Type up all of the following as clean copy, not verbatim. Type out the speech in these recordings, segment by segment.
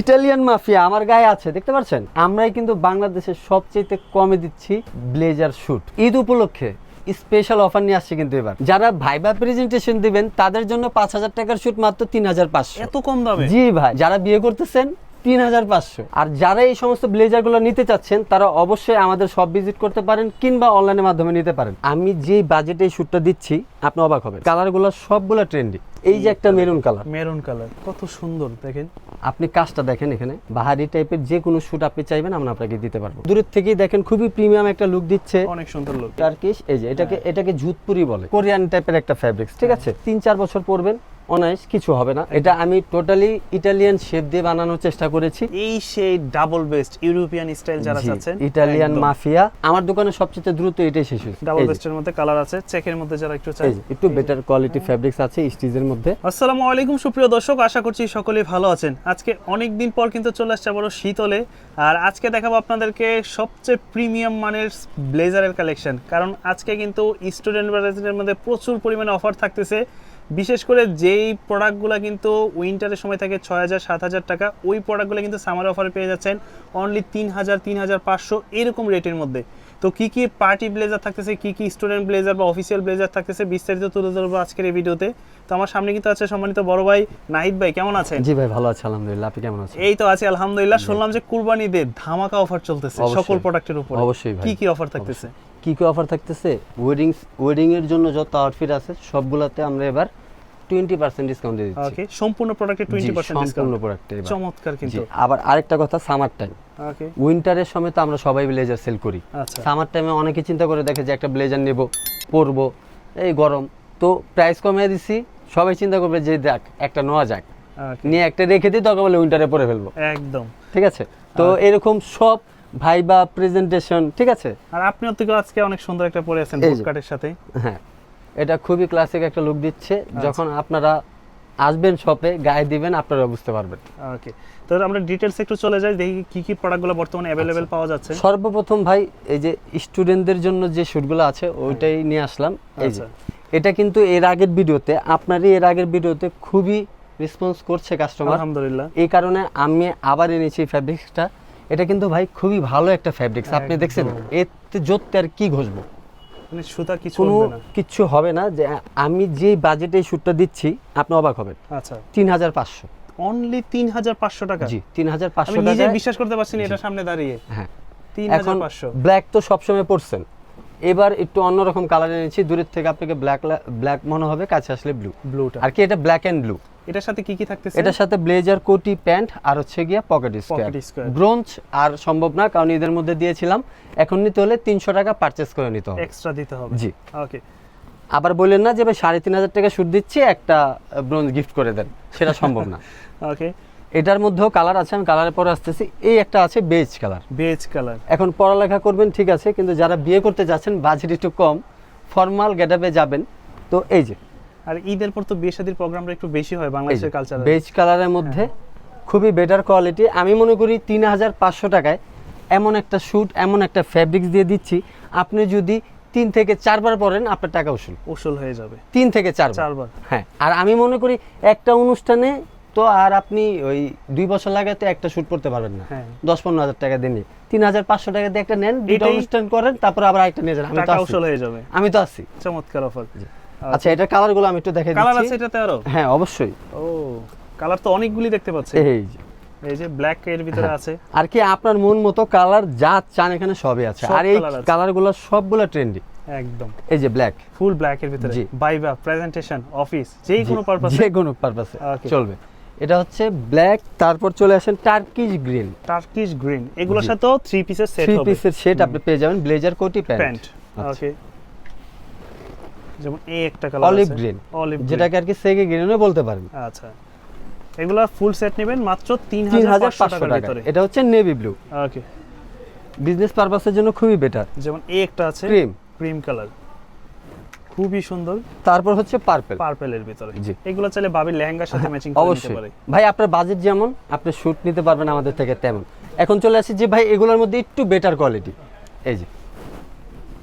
Italian mafia আমার গায়ে আছে, দেখতে পাচ্ছেন? আমরাই কিন্তু বাংলাদেশের সবচেয়ে কমে দিচ্ছি ব্লেজার শুট। ঈদ উপলক্ষে স্পেশাল অফার নিয়ে আসছে কিন্তু এবার। যারা ভাইবা প্রেজেন্টেশন দিবেন তাদের জন্য 5,000 টাকার শুট মাত্র 3,500। এত কম দামে? জি ভাই, যারা বিয়ে করতেছেন 3,500। আর যারা এই সমস্ত ব্লেজারগুলো নিতে চাচ্ছেন তারা অবশ্যই আমাদের শপ ভিজিট করতে পারেন কিংবা অনলাইনের মাধ্যমে নিতে পারেন। আমি যেই বাজেটে এই শুটটা দিচ্ছি আপনি অবাক হবেন। কালারগুলো সবগুলো ট্রেন্ডি। এই যে একটা মেরুন কালার, মেরুন কালার কত সুন্দর দেখেন। আপনি কাজটা দেখেন, এখানে বাহারি টাইপের যে কোনো শুট আপনি চাইবেন আমরা আপনাকে দিতে পারবো। দূরের থেকেই দেখেন খুবই প্রিমিয়াম একটা লুক দিচ্ছে, অনেক সুন্দর লুক। টার্কিশ, এই যে এটাকে জুতপুরি বলে, কোরিয়ান টাইপের একটা ফ্যাব্রিক্স, ঠিক আছে? 3-4 বছর পরবেন, অনায়াস কিছু হবে না। এটা আমি টোটালি ইটালিয়ান শেপ দিয়ে বানানোর চেষ্টা করেছি। এই সেই ডাবল বেস্ট ইউরোপিয়ান স্টাইল যারা চাচ্ছেন, ইটালিয়ান মাফিয়া আমার দোকানে সবচেয়ে দ্রুত এটাই শেষ হয়েছে। ডাবল বেস্টের মধ্যে কালার আছে, চেকের মধ্যে যারা একটু চাই, একটু বেটার কোয়ালিটি ফ্যাব্রিক্স আছে স্টিচের মধ্যে। আসসালামু আলাইকুম সুপ্রিয় দর্শক, আশা করছি সকলেই ভালো আছেন। আজকে অনেক দিন পর কিন্তু চলে আসছে আবারও শীতলে, আর আজকে দেখাবো আপনাদেরকে সবচেয়ে প্রিমিয়াম মানের ব্লেজারের কালেকশন। কারণ আজকে কিন্তু স্টুডেন্ট ব্লেজারের মধ্যে প্রচুর পরিমাণে অফার থাকতেছে। বিশেষ করে যেই প্রোডাক্টগুলো কিন্তু উইন্টারের সময় থাকে 6,000-7,000 টাকা, ওই প্রোডাক্টগুলো কিন্তু সামার অফারে পেয়ে যাচ্ছেন অনলি 3,000-3,500 এরকম রেটের মধ্যে। তো কি কি পার্টি ব্লেজার থাকতেছে, কি কি স্টুডেন্ট ব্লেজার বা অফিসিয়াল ব্লেজার থাকতেছে, বিস্তারিত তুলে ধরবো আজকের এই ভিডিওতে। তো আমার সামনে কিন্তু আছে সম্মানিত বড় ভাই নাহিদ ভাই, কেমন আছেন? জি ভাই, ভালো আছি আলহামদুলিল্লাহ, আপনি কেমন আছেন? এই তো আছি আলহামদুলিল্লাহ। শুনলাম যে কুরবানি ঈদে ধামাকা অফার চলতেছে সকল প্রোডাক্টের উপর। অবশ্যই ভাই, কি কি অফার থাকতেছে? কি কি অফার থাকতেছে? ওয়েডিং এর জন্য যত আউটফিট আছে সবগুলাতে আমরা এবার 20% ডিসকাউন্ট দিয়ে দিচ্ছি। ওকে, সম্পূর্ণ প্রোডাক্টে 20% ডিসকাউন্ট। সম্পূর্ণ প্রোডাক্টে এবার চমৎকার কিন্তু। আবার আরেকটা কথা, সামার টাইম, ওকে, উইন্টারের সময় তো আমরা সবাই ব্লেজার সেল করি। আচ্ছা, সামার টাইমে অনেকে চিন্তা করে দেখে যে একটা ব্লেজার নেব, পরবো, এই গরম, তো প্রাইস কমিয়ে দিছি, সবাই চিন্তা করবে যে দেখ একটা নেওয়া যাক, নিয়ে একটা রেখে দিই, দরকার বলে উইন্টারে পরে ফেলবো। একদম ঠিক আছে, তো এরকম সব ভাইবা প্রেজেন্টেশন, ঠিক আছে? আর আপনিও তো আজকে অনেক সুন্দর একটা পরে আছেন বুট কাটের সাথে। হ্যাঁ, এটা খুবই ক্লাসিক একটা লুক দিচ্ছে। যখন আপনারা আসবেন শপে, গায়ে দিবেন, আপনারা বুঝতে পারবেন। ওকে, তো আমরা ডিটেইলস একটু চলে যাই, দেখি কি কি প্রোডাক্টগুলো বর্তমানে अवेलेबल পাওয়া যাচ্ছে। সর্বপ্রথম ভাই এই যে স্টুডেন্টদের জন্য যে শুটগুলো আছে ওইটাই নিয়ে আসলাম। এই যে এটা কিন্তু এর আগের ভিডিওতে খুবই রেসপন্স করছে কাস্টমার, আলহামদুলিল্লাহ। এই কারণে আমি আবার এনেছি ফ্যাব্রিক্সটা। এটা কিন্তু ভাই খুবই ভালো একটা ফ্যাব্রিক্স, আপনি দেখছেন এতে জোরতে আর কি ঘষবো, মানে সুতা কিচ্ছু হবে না। যে আমি যে বাজেটে এই শুটটা দিচ্ছি আপনি অবাক হবেন। আচ্ছা, 3,500 অনলি 3,500 টাকা? জি, 3,500 টাকা। নিজে টাকা। বিশ্বাস করতে পারছি না এটা সামনে দাঁড়িয়ে। হ্যাঁ, 3,500। ব্ল্যাক তো সবসময় পরছেন, এবার একটু অন্যরকম কালার এনেছি। দূরের থেকে আপনাকে ব্ল্যাক মনে হবে, কাছে আসলে ব্লুটা, আর কি এটা ব্ল্যাক এন্ড ব্লু। এটার সাথে কি কি থাকতেছে? এটার সাথে ব্লেজার, কোটি, প্যান্ট আর হচ্ছে গিয়া পকেট স্কয়ার। ব্রোঞ্জ আর সম্ভব না, কারণ এদের মধ্যে দিয়েছিলাম। এখন নিতে হলে 300 টাকা পারচেজ করে নিতে হবে, এক্সট্রা দিতে হবে। জি, ওকে। আবার বললেন না যে ভাই 3,500 টাকা শুট দিচ্ছি, একটা ব্রোঞ্জ গিফট করে দেন, সেটা সম্ভব না। ওকে, এটার মধ্যেও কালার আছে, আমি কালারের পরে আসতেছি। এই একটা আছে বেজ কালার। এখন পড়ালেখা করবেন ঠিক আছে, কিন্তু যারা বিয়ে করতে যাচ্ছেন, বাজেট একটু কম, ফর্মাল গেটআপে যাবেন, তো এই যে। আর ঈদের পর তো বিয়ে শাদীর প্রোগ্রামটা একটু বেশি হয় বাংলাদেশের কালচারে। বেজ কালারের মধ্যে খুবই বেটার কোয়ালিটি। আমি মনে করি 3,500 টাকায় এমন একটা শুট, এমন একটা ফ্যাব্রিক্স দিয়ে দিচ্ছি, আপনি যদি 3 থেকে 4 বার পরেন আপনার টাকা উসুল হয়ে যাবে। 3 থেকে 4 বার। হ্যাঁ, আর আমি মনে করি একটা অনুষ্ঠানে তো আর আপনি ওই 2 বছর লাগাতে একটা শুট করতে পারবেন না। 10-15 হাজার টাকা দিয়ে 3,500 টাকা দিয়ে একটা নেন, দুটো অনুষ্ঠান করেন, তারপর আবার আরেকটা নিয়ে যান, আমি তো আছি। চমৎকার অফার। আচ্ছা, এটা কালারগুলো আমি একটু দেখাই দিচ্ছি। কালার আছে এটাতে আরো? হ্যাঁ, অবশ্যই। ও, কালার তো অনেকগুলি দেখতে পাচ্ছি। এই যে ব্ল্যাক এর ভিতরে আছে, আর কি আপনার মন মতো কালার যা চান এখানে সবই আছে। আর এই কালারগুলো সবগুলো ট্রেন্ডি একদম। এই যে ব্ল্যাক, ফুল ব্ল্যাক এর ভিতরে ভাইবা প্রেজেন্টেশন, অফিস, যে কোনো পারপাসে চলবে। এটা হচ্ছে ব্ল্যাক, তারপর চলে আসেন টার্কিশ গ্রিন। এগুলোর সাথে 3 পিসের সেট আপনি পেয়ে যাবেন, ব্লেজার, কোটি, প্যান্ট। ওকে, যেমন এই একটা কালার আছে অলিভ গ্রিন, যেটাকে আর কি সেগে গ্রিনও বলতে পারেন। আচ্ছা, এগুলা ফুল সেট নেবেন মাত্র 3,500 টাকার ভিতরে। এটা হচ্ছে নেভি ব্লু। ওকে, বিজনেস পারপাসের জন্য খুবই বেটার। যেমন এই একটা আছে ক্রিম কালার, খুবই সুন্দর। তারপর হচ্ছে পার্পলের ভিতরে। এগুলো চাইলে ভাবির লেহেঙ্গার সাথে ম্যাচিং করে নিতে পারে। ভাই আপনার বাজেট যেমন, আপনি শুট নিতে পারবেন আমাদের থেকে তেমন। এখন চলে আসি যে ভাই এগুলোর মধ্যে একটু বেটার কোয়ালিটি। এই যে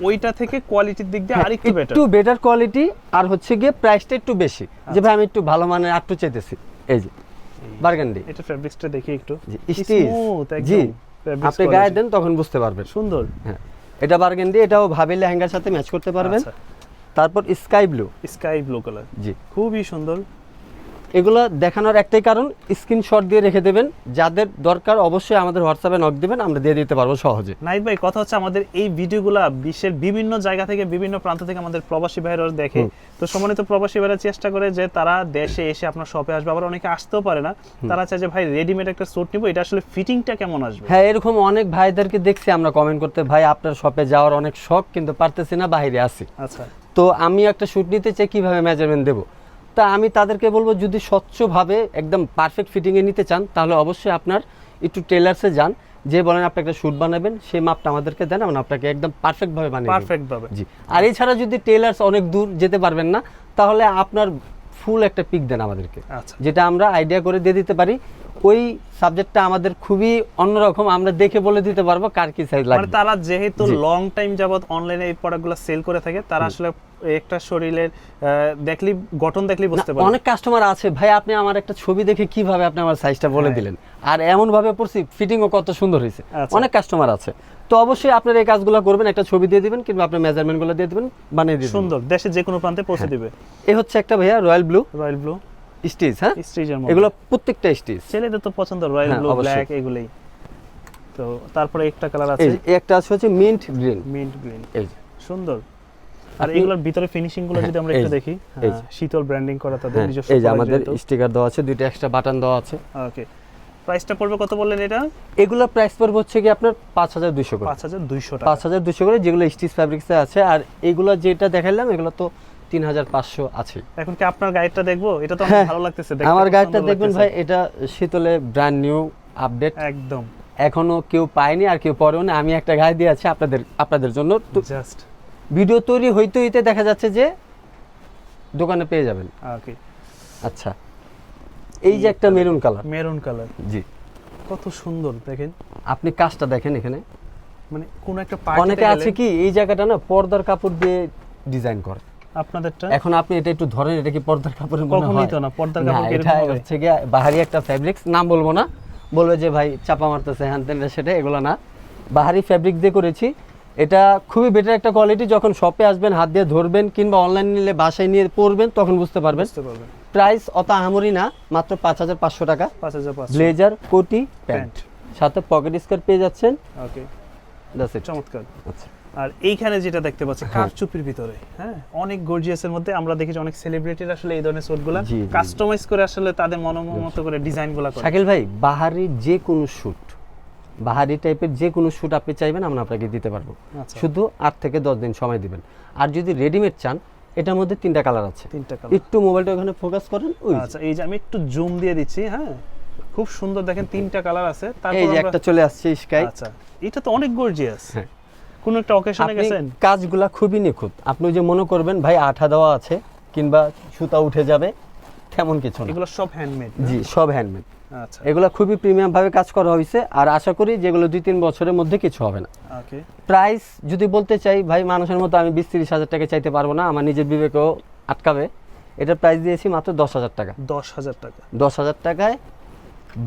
ওইটা থেকে কোয়ালিটির দিক দিয়ে আরেকটু বেটার, একটু বেটার কোয়ালিটি, আর হচ্ছে গিয়ে প্রাইসটা একটু বেশি। যে ভাই আমি একটু ভালো মানের আটটু চাইতেছি, এই যে বার্গান্ডি। এটা ফেব্রিক্সটা দেখি একটু স্টিচ, স্মুথ জি একদম fabrics আপনি quality। গায়ে দেন তখন বুঝতে পারবেন। সুন্দর। হ্যাঁ এটা বার্গান্ডি, এটাও ভাবি লেহেঙ্গার সাথে ম্যাচ করতে পারবেন। আচ্ছা, তারপর sky blue, sky blue colour, জি খুবই সুন্দর। এগুলো দেখানোর একটাই কারণ, স্ক্রিনশট দিয়ে রেখে দেবেন, যাদের দরকার অবশ্যই আমাদের হোয়াটসঅ্যাপে নক দিবেন, আমরা দিয়ে দিতে পারবো সহজে। নাইক ভাই, কথা হচ্ছে আমাদের এই ভিডিওগুলা বিশ্বের বিভিন্ন জায়গা থেকে, বিভিন্ন প্রান্ত থেকে আমাদের প্রবাসী ভাইরা দেখে। তো সম্মানিত প্রবাসী ভাইরা চেষ্টা করে যে তারা দেশে এসে আপনার শপে আসবে, আবার অনেকে আসতেও পারে না, তারা চায় যে ভাই রেডিমেড একটা স্যুট নিবো, এটা আসলে ফিটিংটা কেমন আসবে। হ্যাঁ এরকম অনেক ভাইদেরকে দেখছি আমরা কমেন্ট করতে, ভাই আপনার শপে যাওয়ার অনেক শখ কিন্তু পারতেছি না, বাইরে আছি। আচ্ছা, তো আমি একটা শ্যুট নিতে চাই, কিভাবে মেজারমেন্ট দেবো? তা আমি তাদেরকে বলবো, যদি স্বচ্ছভাবে একদম পারফেক্ট ফিটিংয়ে নিতে চান তাহলে অবশ্যই আপনার একটু টেলার্সে যান, যে বলেন আপনি একটা শ্যুট বানাবেন, সেই মাপটা আমাদেরকে দেন, আমরা আপনাকে একদম পারফেক্টভাবে বানিয়ে দেব। পারফেক্ট ভাবে। জি, আর এছাড়া যদি টেলার্স অনেক দূর যেতে পারবেন না, তাহলে আপনার ফুল একটা পিক দেন আমাদেরকে, আচ্ছা, যেটা আমরা আইডিয়া করে দিয়ে দিতে পারি। ওই সাবজেক্টটা আমাদের খুবই অন্যরকম, আমরা দেখে বলে দিতে পারবো কার কি সাইজ মানে লাগবে। তারা যেহেতু জি। লং টাইম যাবত অনলাইনে এই প্রোডাক্টগুলো সেল করে থাকে, তারা আসলে একটা শরীরের দেখলি, গঠন দেখলি না, বুঝতে পারে। অনেক কাস্টমার আছে, ভাই আপনি আমার একটা ছবি দেখে কিভাবে আপনি আমার সাইজটা বলে হ্যাঁ। দিলেন, আর এমন ভাবে পড়ছি ফিটিংও কত সুন্দর হয়েছে। আচ্ছা। অনেক কাস্টমার আছে, তো অবশ্যই আপনার এই কাজগুলো করবেন, একটা ছবি দিয়ে দিবেন কিংবা আপনার মেজারমেন্টগুলো দিয়ে দিবেন, বানিয়ে দিবেন। সুন্দর, দেশে যে কোনো প্রান্তে পৌঁছে হ্যাঁ। দিবে। এই হচ্ছে একটা ভাইয়া royal blue royal blue stitch, হ্যাঁ স্ট্রিজের মধ্যে এগুলো প্রত্যেকটা স্টিচ। ছেলেদের তো পছন্দ রয়্যাল হ্যাঁ, ব্লু, অবশ্যই। ব্ল্যাক, এগুলাই। তো তারপরে একটা কালার আছে এই যে, এই একটা হচ্ছে মিন্ট গ্রিন, মিন্ট গ্রিন, এই যে। সুন্দর। আর আপনি- এগুলোর ভিতরে ফিনিশিং গুলো যদি আমরা এই একটু যে, দেখি, এই যে। শীতল ব্র্যান্ডিং করা তাদের হ্যাঁ, নিজস্ব। এই যে আমাদের স্টিকার দেওয়া আছে, দুইটা এক্সট্রা বাটন দেওয়া আছে। ওকে, প্রাইসটা পড়বে কত বললেন এটা? এগুলো প্রাইস পড়বে হচ্ছে কি আপনার 5200 করে, 5200 টাকা। 5200 করে, যেগুলো স্টিচ ফ্যাব্রিক্সে আছে। আর এগুলো যেটা দেখাইলাম এগুলো তো 3500 আছে। এখন কি আপনার গাইডটা দেখবো? এটা তো হ্যাঁ, অনেক ভালো লাগতেছে দেখতে, আমার খুব গাড়িটা সুন্দর দেখবেন লাগতেছে। ভাই, এটা শীতলে ব্র্যান্ড নিউ আপডেট, একদম এখনো কেউ পায়নি আর কেউ পরেও না। আমি একটা গায়ে দিয়েছি আপনাদের জন্য। তো জাস্ট ভিডিও তৈরি হইতে হইতে দেখা যাচ্ছে যে দোকানে পেয়ে যাবেন। ওকে, আচ্ছা, এই যে একটা মেরুন কালার, মেরুন কালার, জি কত সুন্দর দেখেন। আপনি কাজটা দেখেন এখানে, মানে কোন একটা পার্টিতে অনেকে আছে কি এই জায়গাটা না পর্দার কাপড় দিয়ে ডিজাইন করে। আপনাদেরটা এখন আপনি এটা একটু ধরেন, এটা কি পর্দার কাপড়ের মনে কখনোই হয়? তো না, পর্দার না, কাপড় এটা কিরকম হবে? হচ্ছে গিয়ে বাহারি একটা ফ্যাব্রিক্স, নাম বলবো না, বলবে যে ভাই চাপা মারতেছে হ্যান তেন, সেটা এগুলো না, বাহারি ফ্যাব্রিক দিয়ে করেছি। এটা খুবই বেটার একটা কোয়ালিটি, যখন শপে আসবেন হাত দিয়ে ধরবেন কিংবা অনলাইন নিলে বাসায় নিয়ে পরবেন তখন বুঝতে পারবেন। বুঝতে পারবেন। প্রাইস অত আহামরি না, মাত্র 5500 টাকা। 5500 ব্লেজার, কোটি, প্যান্ট, প্যান্ট, সাথে পকেট স্কার্ট পেয়ে যাচ্ছেন। ওকে, দ্যাটস ইট। চমৎকার। আচ্ছা, আর এইখানে যেটা দেখতে পাচ্ছি হ্যাঁ। কারচুপির ভিতরে, হ্যাঁ, অনেক গর্জিয়াসের মধ্যে আমরা দেখেছি অনেক সেলিব্রিটির আসলে এই ধরনের স্যুটগুলো জি, জি। কাস্টমাইজ করে আসলে তাদের মতো করে ডিজাইনগুলো করে। শাকিল ভাই, বাহারি যে কোনো শ্যুট, বাহারি টাইপের যে কোনো শ্যুট আপনি চাইবেন আমরা আপনাকে দিতে পারবো, আচ্ছা, শুধু 8 থেকে 10 দিন সময় দিবেন। আর যদি রেডিমেড চান, এটার মধ্যে 3টা কালার আছে। 3টা কালার। একটু মোবাইলটা ওখানে ফোকাস করেন, ওই যে। আচ্ছা, এই যে আমি একটু জুম দিয়ে দিচ্ছি, হ্যাঁ, খুব সুন্দর দেখেন, 3টা কালার আছে। তারপর এই যে আমরা- একটা চলে আসছে স্কাই। আচ্ছা, এটা তো অনেক গর্জিয়াস। হ্যাঁ। কোন একটা অকেশনে আপনি গেছেন? কাজগুলা খুবই নিখুঁত, আপনি যে মনে করবেন ভাই আঠা দেওয়া আছে কিংবা সুতা উঠে যাবে, তেমন কিছু না। এগুলো সব হ্যান্ডমেড। জি, সব হ্যান্ডমেড। আচ্ছা, এগুলো খুবই প্রিমিয়াম ভাবে কাজ করা হয়েছে, আর আশা করি যেগুলো 2-3 বছরের মধ্যে কিছু হবে না। ওকে, প্রাইস যদি বলতে চাই ভাই, মানুষের মতো আমি 20-30 হাজার টাকা চাইতে পারবো না, আমার নিজের বিবেকেও আটকাবে। এটার প্রাইস দিয়েছি মাত্র 10,000 টাকা। 10,000 টাকা। 10,000 টাকায়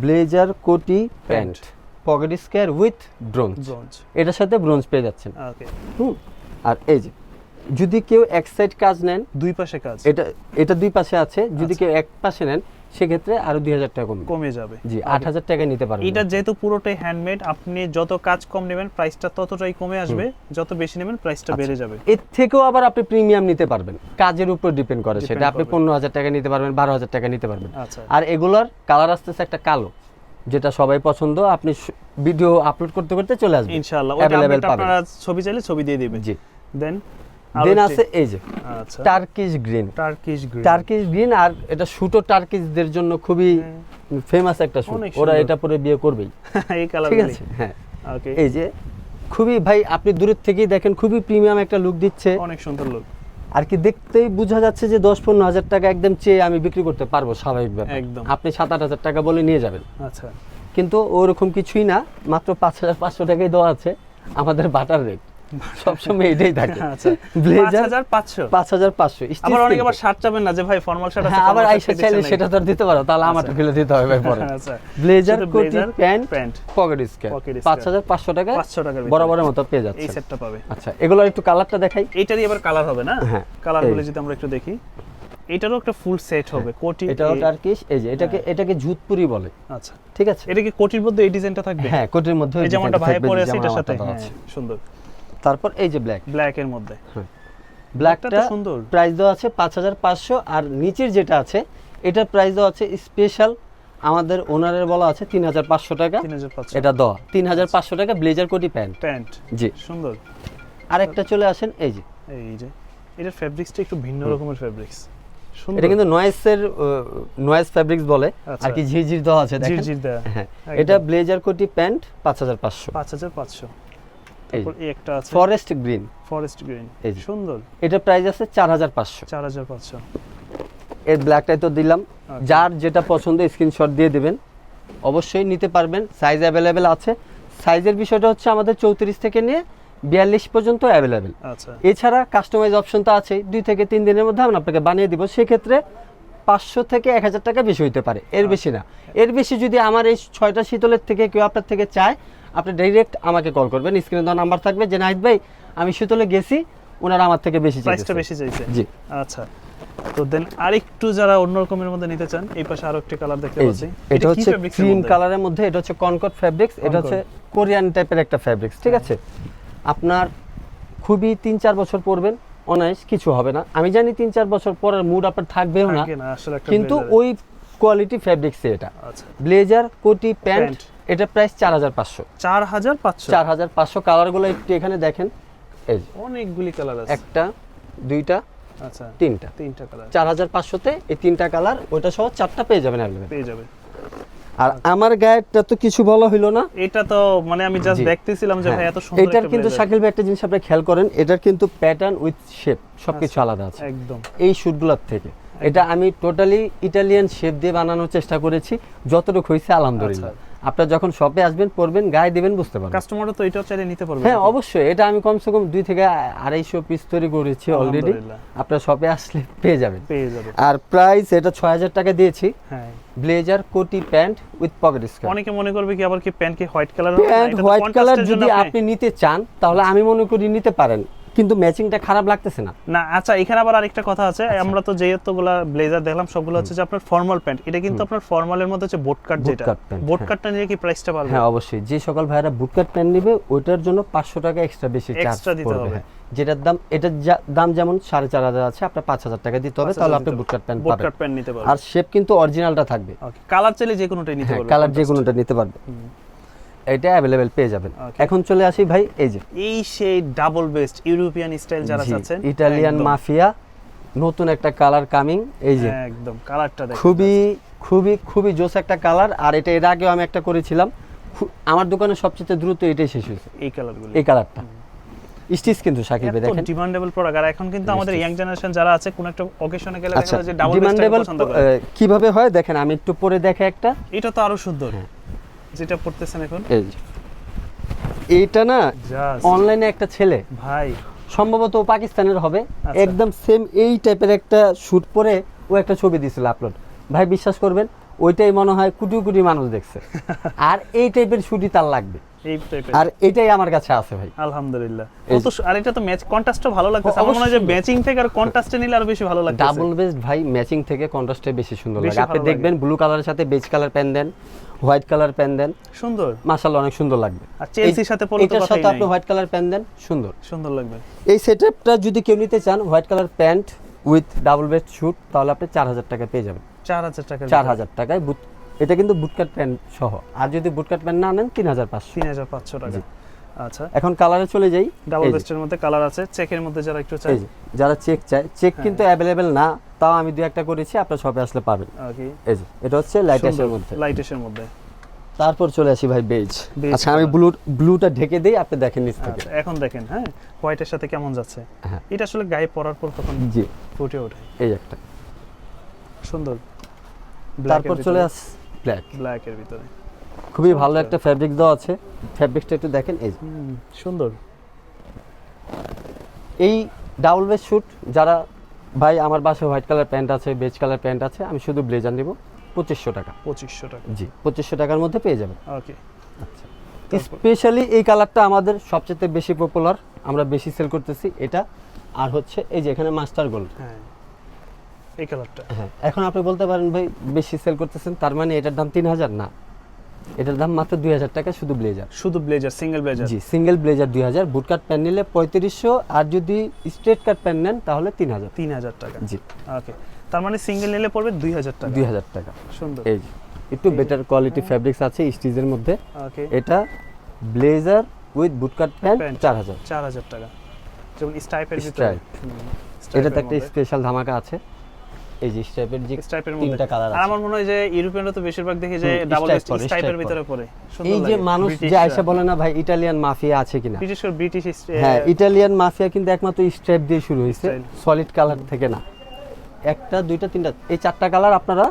ব্লেজার, কোটি, pant, pocket square with bronze, bronze. এটার সাথে ব্রোঞ্জ পেয়ে যাচ্ছেন। ওকে, আর এই যে যদি কেউ এক সাইড কাজ নেন, দুই পাশে কাজ এটা দুই পাশে আছে, যদি আচ্ছা। কেউ এক পাশে নেন সেক্ষেত্রে আরো 2,000 টাকা কমবে। কমে যাবে। জি, 8,000 টাকা নিতে পারবেন। এটা যেহেতু পুরোটাই হ্যান্ডমেড, আপনি যত কাজ কম নেবেন প্রাইসটা ততটাই কমে আসবে, যত বেশি নেবেন প্রাইসটা আচ্ছা। বেড়ে যাবে। এর থেকেও আবার আপনি প্রিমিয়াম নিতে পারবেন, কাজের উপর ডিপেন্ড করে, Depend সেটা আপনি করবে। 15,000 টাকা নিতে পারবেন, 12,000 টাকা নিতে পারবেন। আচ্ছা, আর এগুলার কালার আসতেছে একটা কালো, যেটা সবাই পছন্দ, আপনি ভিডিও আপলোড করতে করতে চলে আসবে, ইনশাআল্লাহ ওটা Available আপডেট পাবেন। আপনারা ছবি চাইলে ছবি দিয়ে দিবেন। জি। দেন দেন আছে এই যে আচ্ছা, Turkish green. Turkish green. Turkish green, আর এটা শুটো টার্কিশদের জন্য খুবই ফেমাস একটা শুট, অনেক ওরা সুন্দর। এটা পরে বিয়ে করবেই, এই কালার ঠিক আছে। হ্যাঁ, ওকে, এই যে খুবই ভাই, আপনি দূরের থেকেই দেখেন খুবই প্রিমিয়াম একটা লুক দিচ্ছে, অনেক সুন্দর লুক। আর কি দেখতেই বোঝা যাচ্ছে যে 10-15 হাজার টাকা একদম চেয়ে আমি বিক্রি করতে পারবো স্বাভাবিক ব্যাপার। একদম। আপনি 7-8 হাজার টাকা বলে নিয়ে যাবেন, আচ্ছা, কিন্তু ওরকম কিছুই না, মাত্র 5,500 টাকাই দেওয়া আছে আমাদের বাটার রেট। সবসময় এটাই থাকে। আচ্ছা ব্লেজার 5500 5500 আবার অনেকে আবার শার্ট চাবেন না যে ভাই ফর্মাল শার্ট আছে, হ্যাঁ, আবার formal আইসা shirt চাইলে দিচ্ছেন সেটা তো আর দিতে পারো, তাহলে আমারটা ফেলে দিতে হবে ভাই পরে। নাকি? আচ্ছা ব্লেজার শুধু কোটি blazer, pant pant pocket square Pocket square। 5500 টাকায় 500 টাকার ভিতরে বরাবরের মতো পেয়ে এই যাচ্ছে। সেটটা পাবে। আচ্ছা, এগুলোর একটু কালারটা দেখাই। এইটারই আবার কালার হবে না? হ্যাঁ, কালারগুলো এই। যদি আমরা একটু দেখি, এটারও একটা ফুল সেট হবে কোটি। এটাও টার্কিশ, এই যে এটাকে জুতপুরি বলে, আচ্ছা ঠিক আছে? এটা কি কোটির মধ্যে এই ডিজাইনটা থাকবে? হ্যাঁ, কোটির মধ্যে এই যেমনটা ভাই পরে আছে এটার সাথে, হ্যাঁ সুন্দর। তারপর এই যে ব্ল্যাক এর মধ্যে, ব্ল্যাকটা তো সুন্দর। প্রাইস দেওয়া আছে 5500, আর নিচের যেটা আছে এটার প্রাইস দেওয়া আছে স্পেশাল, আমাদের ওনারের বলা আছে 3500 টাকা। 3500 এটা দেওয়া 3500 টাকা ব্লেজার কোটি প্যান্ট। প্যান্ট জি, সুন্দর। আরেকটা চলে আসেন এই যে, এই যে এটার ফেব্রিক্সটা একটু ভিন্ন রকমের ফেব্রিক্স, সুন্দর। এটা কিন্তু নয়েজ ফেব্রিক্স বলে, আচ্ছা। আর কি ঝিরঝির দেওয়া আছে দেখেন। ঝিরঝির দেয়া, হ্যাঁ, একদম। এটা ব্লেজার কোটি প্যান্ট 5500। 5500। এই তারপর এই একটা আছে ফরেস্ট গ্রিন, ফরেস্ট গ্রিন, এই যে। সুন্দর। এটা প্রাইস আছে 4500। 4500। এর ব্ল্যাকটাই তো দিলাম, যার যেটা পছন্দ স্ক্রিনশট দিয়ে দিবেন, অবশ্যই নিতে পারবেন। সাইজ অ্যাভেলেবেল আছে। সাইজের বিষয়টা হচ্ছে আমাদের 34 থেকে নিয়ে 42 পর্যন্ত অ্যাভেলেবেল। আচ্ছা এছাড়া কাস্টমাইজ অপশন তো আছে, 2 থেকে 3 দিনের মধ্যে আমরা আপনাকে বানিয়ে দিব। সেক্ষেত্রে 500 থেকে 1000 টাকা বেশি হইতে পারে, এর বেশি না। এর বেশি যদি আমার এই 6টা শীতলের থেকে কেউ আপনার থেকে চায়, আপনি ডাইরেক্ট আমাকে কল করবেন, স্ক্রিনে দেওয়া নাম্বার থাকবে যে নাহিদ ভাই আমি শীতলে গেছি, ওনারা আমার থেকে বেশি প্রাইসটা চাইছে। বেশি চাইছে। জি, আচ্ছা, তো দেন আরেকটু যারা অন্য রকমের মধ্যে নিতে চান, এই পাশে আরো একটা কালার দেখতে এই পাচ্ছি। যে, এটা কি হচ্ছে fabrics এর ক্রিম মধ্যে? কালারের মধ্যে, এটা হচ্ছে কনকর্ড ফ্যাব্রিক্স, এটা হচ্ছে কোরিয়ান টাইপের একটা ফ্যাব্রিক্স, ঠিক আছে? আপনার খুবই 3-4 বছর পরবেন, অনায়াস কিছু হবে না। আমি জানি 3-4 বছর পরের মুড আপনার থাকবেও না, থাকে না আসলে একটা কিন্তু blazer-এ। ওই কোয়ালিটি ফ্যাব্রিক্সে এটা। আচ্ছা ব্লেজার কোটি প্যান্ট, প্যান্ট। এটা প্রাইস 4500। 4500। 4500 কালারগুলো একটু এখানে দেখেন, এই যে অনেকগুলি কালার আছে। একটা, দুইটা, আচ্ছা তিনটা, তিনটা কালার 4500-তে এই তিনটা কালার, ওটা সহ 4টা পেয়ে যাবেন অ্যাভেলেবেল। পেয়ে যাবে। আর আমার গায়েরটা তো কিছু বলা হইলো না। এটা তো মানে আমি জাস্ট জি। দেখতেছিলাম যে হ্যাঁ, ভাই এত সুন্দর এটার একটা কিন্তু blazer। শাকিল ভাই একটা জিনিস আপনি খেয়াল করেন, এটার কিন্তু প্যাটার্ন উইথ শেপ সবকিছু আলাদা আছে একদম এই শুটগুলোর থেকে। এটা আমি টোটালি ইটালিয়ান শেপ দিয়ে বানানোর চেষ্টা করেছি, যতটুকু হয়েছে আলহামদুলিল্লাহ। আপনারা যখন শপে আসবেন, পরবেন, গায়ে দিবেন, বুঝতে পারবেন। কাস্টমারও তো এটাও চাইলে নিতে পারবে। হ্যাঁ অবশ্যই, এটা আমি কমসে কম 2 থেকে 250 পিস তৈরি করেছি অলরেডি। আলহামদুলিল্লাহ। আপনার শপে আসলে পেয়ে যাবেন। পেয়ে যাবে। আর প্রাইস এটা 6000 টাকা দিয়েছি। হ্যাঁ, ব্লেজার কোটি প্যান্ট উইথ পকেট স্কার্ট। অনেকে মনে করবে কি আবার কি প্যান্ট কি white colour pant white colour যদি আপনি নিতে চান, তাহলে আমি মনে করি নিতে পারেন, কিন্তু ম্যাচিংটা খারাপ লাগতেছে না। না। আচ্ছা, এখানে আবার আরেকটা কথা আছে। আমরা তো যেহেতুগুলা ব্লেজার দেখলাম সবগুলো হচ্ছে যে আপনার ফর্মাল প্যান্ট, এটা কিন্তু আপনার ফর্মালের মধ্যে হচ্ছে বোট কাট, যেটা cut pant, বোট হ্যাঁ। কাটটা নিয়ে কি প্রাইসটা পারবে? হ্যাঁ অবশ্যই, যে সকল ভাইরা বুটকাট প্যান্ট নেবে ওইটার জন্য 500 টাকা এক্সট্রা বেশি চার্জ Extra দিতে পড়বে। হবে। হ্যাঁ, যেটার দাম, এটার দাম যেমন 4500 আছে, আপনার 5000 টাকা দিতে হবে, তাহলে আপনি বুটকাট প্যান্ট বোট পাবেন। কাট প্যান্ট নিতে পারবে। আর শেপ কিন্তু অরিজিনালটা থাকবে। ওকে, কালার চাইলে যে কোনোটাই নিতে হ্যাঁ, পারবে। কালার যে কোনোটা নিতে পারবে, এটা অ্যাভেলেবেল পেয়ে যাবেন। Okay. এখন চলে আসি ভাই, এই যে এই সেই ডাবল বেস্ট ইউরোপিয়ান স্টাইল যারা চাচ্ছেন, ইটালিয়ান একদম, মাফিয়া, নতুন একটা কালার কামিং, এই যে একদম কালারটা দেখুন। খুবই খুবই খুবই জোস একটা কালার। আর এটা এর আগেও আমি একটা করেছিলাম, আমার দোকানে সবচেয়ে দ্রুত এটাই শেষ হয়েছে, এই কালারগুলো এই কালারটা। স্টিচ কিন্তু শাকিল ভাই এত দেখেন, ডিমান্ডেবল প্রোডাক্ট। আর এখন কিন্তু আমাদের ইয়াং জেনারেশন যারা আছে কোন একটা অকেশনে গেলে দেখা আচ্ছা যায় যে ডাবল বেস্ট ডিমান্ডেবল পছন্দ করে। কিভাবে হয় দেখেন, আমি একটু পরে দেখে একটা, এটা তো আরো সুন্দর যেটা পড়তেছেন এখন। এই যে এইটা না জাস্ট অনলাইনে একটা ছেলে, ভাই সম্ভবত ও পাকিস্তানের হবে, আচ্ছা। একদম সেম এই টাইপের একটা শুট পরে ও একটা ছবি দিয়েছিল আপলোড। ভাই বিশ্বাস করবেন, ওইটাই মনে হয় কোটি কোটি মানুষ দেখছে। আর এই টাইপের শুটই তার লাগবে, এই টাইপের। আর এটাই আমার কাছে আছে ভাই। আলহামদুলিল্লাহ। এই কত আর এটা তো ম্যাচ কন্ট্রাস্টও ভালো লাগতেছে। আমার মনে হয় যে অবশ্যই। ম্যাচিং থেকে আর কন্ট্রাস্টে নিলে আরো বেশি ভালো লাগতেছে। ডাবল বেস্ট ভাই, ম্যাচিং থেকে কন্ট্রাস্টে বেশি সুন্দর বেশি লাগে। আপনি ভালো দেখবেন ব্লু কালারের সাথে beige colour pen than, white colour pen than, সুন্দর। মাশাআল্লাহ অনেক সুন্দর লাগবে। আর চেলসির সাথে পরলে তো এটার কথাই সাথে নাই। আপনি হোয়াইট কালার পেন দেন, সুন্দর সুন্দর লাগবে। এই সেটআপটা যদি কেউ নিতে চান, white colour pant with double best shoot, তাহলে আপনি 4000 টাকা পেয়ে যাবেন। 4000 টাকা। 4000 টাকায় এটা কিন্তু বুটকাট প্যান্ট সহ। আর যদি বুটকাট প্যান্ট না নেন 3500। 3500 টাকা। আচ্ছা, এখন কালারে চলে যাই। ডাবল এই যে, বেস্টের মধ্যে কালার আছে, চেকের মধ্যে যারা একটু চাই। এই যে, যারা চেক চায়, চেক কিন্তু অ্যাভেলেবেল না, তাও আমি দুই একটা করেছি, আপনার শপে আসলে পাবেন। ওকে, এই যে এটা হচ্ছে লাইটের মধ্যে। লাইটের মধ্যে। তারপর চলে আসি ভাই বেজ। বেজ আচ্ছা আমি ব্লুটা ঢেকে দেই, আপনি দেখেন নিচ থেকে। আচ্ছা, এখন দেখেন হ্যাঁ হোয়াইটের সাথে কেমন যাচ্ছে। হ্যাঁ। এটা আসলে গায়ে পরার পর তখন জি, ফুটে ওঠে। এই একটা। সুন্দর। তারপর চলে আস ব্ল্যাক। ব্ল্যাক এর ভিতরে খুবই ভালো একটা ফ্যাব্রিক দেওয়া আছে, ফ্যাব্রিকটা একটু দেখেন, এই যে সুন্দর। এই ডাবল বেস স্যুট যারা ভাই আমার বাসায় হোয়াইট কালার প্যান্ট আছে, বেজ কালার প্যান্ট আছে, আমি শুধু ব্লেজার নেব 2500 টাকা। 2500 টাকা। জি 2500 টাকার মধ্যে পেয়ে যাবেন। ওকে। আচ্ছা, স্পেশালি এই কালারটা আমাদের সবচেয়ে বেশি পপুলার, আমরা বেশি সেল করতেছি এটা। আর হচ্ছে এই যে এখানে মাস্টার গোল্ড, হ্যাঁ এই কালারটা। হ্যাঁ এখন আপনি বলতে পারেন ভাই বেশি সেল করতেছেন তার মানে এটার দাম 3000, না, এটার দাম মাত্র 2000 টাকা শুধু ব্লেজার। শুধু ব্লেজার, সিঙ্গেল ব্লেজার? জি সিঙ্গেল ব্লেজার 2000, বুট কাট প্যান্ট নিলে 3500, আর যদি স্ট্রেট কাট প্যান্ট নেন তাহলে 3000। 3000 টাকা। জি ওকে, তার মানে সিঙ্গেল নিলে পড়বে 2000 টাকা। 2000 টাকা। সুন্দর। এই যে একটু বেটার কোয়ালিটি ফ্যাব্রিক্স আছে স্টিচের মধ্যে। ওকে, এটা blazer with boot cut pant pant 4000। 4000 টাকা, যেমন স্টাইপের ভিতরে। স্ট্রাইপ, এটাতে একটা স্পেশাল ধামাকা আছে। এই যে স্ট্রাইপের যে স্টাইপের মধ্যে তিনটা কালার আর আছে। আমার মনে হয় যে ইউরোপিয়ানরা তো বেশিরভাগ দেখি যে ডাবল স্ট্রাইপ পরে, স্টাইপের স্ট্রাইপ ভিতরে পড়ে। সুন্দর এই লাগে। যে মানুষ যে ব্রিটিশরা। আয়সা বলে না ভাই ইটালিয়ান মাফিয়া আছে কিনা, বিশেষ করে ব্রিটিশ হ্যাঁ ইটালিয়ান মাফিয়া কিন্তু একমাত্র স্ট্রাইপ দিয়ে শুরু হয়েছে, Style। সলিড কালার থেকে না। একটা দুইটা তিনটা এই চারটা কালার আপনারা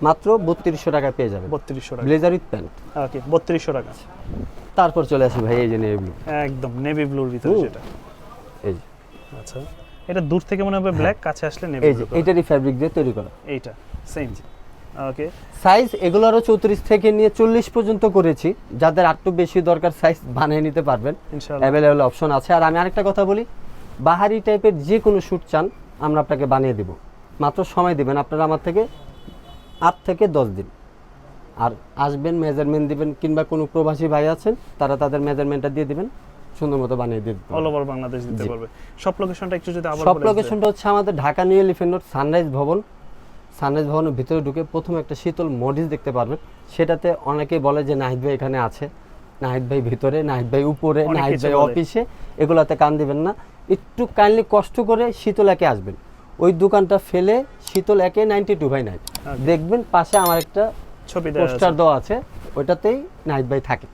মাত্র 3200 টাকায় পেয়ে যাবেন 3200 টাকা। Blazer with pant. ওকে, 3200 টাকা। তারপর চলে আসি ভাই এই যে নেভি ব্লু, একদম নেভি ব্লুর ভিতরে হুম। সেটা। এই যে আচ্ছা, এটা দূর থেকে মনে হবে ব্ল্যাক, কাছে আসলে নেভি এই যে ব্লু। এটারই ফ্যাব্রিক দিয়ে তৈরি করা। এইটা সেম। ওকে, সাইজ এগুলোরও 34 থেকে নিয়ে 40 পর্যন্ত করেছি, যাদের একটু বেশি দরকার সাইজ বানিয়ে নিতে পারবেন, ইনশাআল্লাহ। অ্যাভেলেবল অপশন আছে। আর আমি আরেকটা কথা বলি, বাহারি টাইপের যে কোনো শ্যুট চান আমরা আপনাকে বানিয়ে দেব, মাত্র সময় দিবেন আপনারা আমার থেকে 8 থেকে 10 দিন। আর আসবেন মেজারমেন্ট দিবেন, কিংবা কোনো প্রবাসী ভাই আছেন তারা তাদের মেজারমেন্টটা দিয়ে দিবেন, সুন্দর মতো বানিয়ে দিয়ে দিতে অল পারবেন। ওভার বাংলাদেশ দিতে জি। পারবে। সব লোকেশনটা একটু যদি আবার সব বলে লোকেশনটা হচ্ছে আমাদের Dhaka new elephant road sunrise ভবন। সানরাইজ ভবনের ভিতরে ঢুকে প্রথমে একটা শীতল মডিস দেখতে পারবেন, সেটাতে অনেকেই বলে যে নাহিদ ভাই এখানে আছে, নাহিদ ভাই ভিতরে, নাহিদ ভাই উপরে, অনেক নাহিদ কিছু ভাই বলে। অফিসে, এগুলাতে কান দিবেন না। একটু কাইন্ডলি কষ্ট করে শীতল একে আসবেন, ওই দোকানটা ফেলে শীতল একে 92/9 Okay. দেখবেন, পাশে আমার একটা ছবি দেওয়া আছে। পোস্টার দেওয়া আছে, ওইটাতেই নাহিদ ভাই থাকে।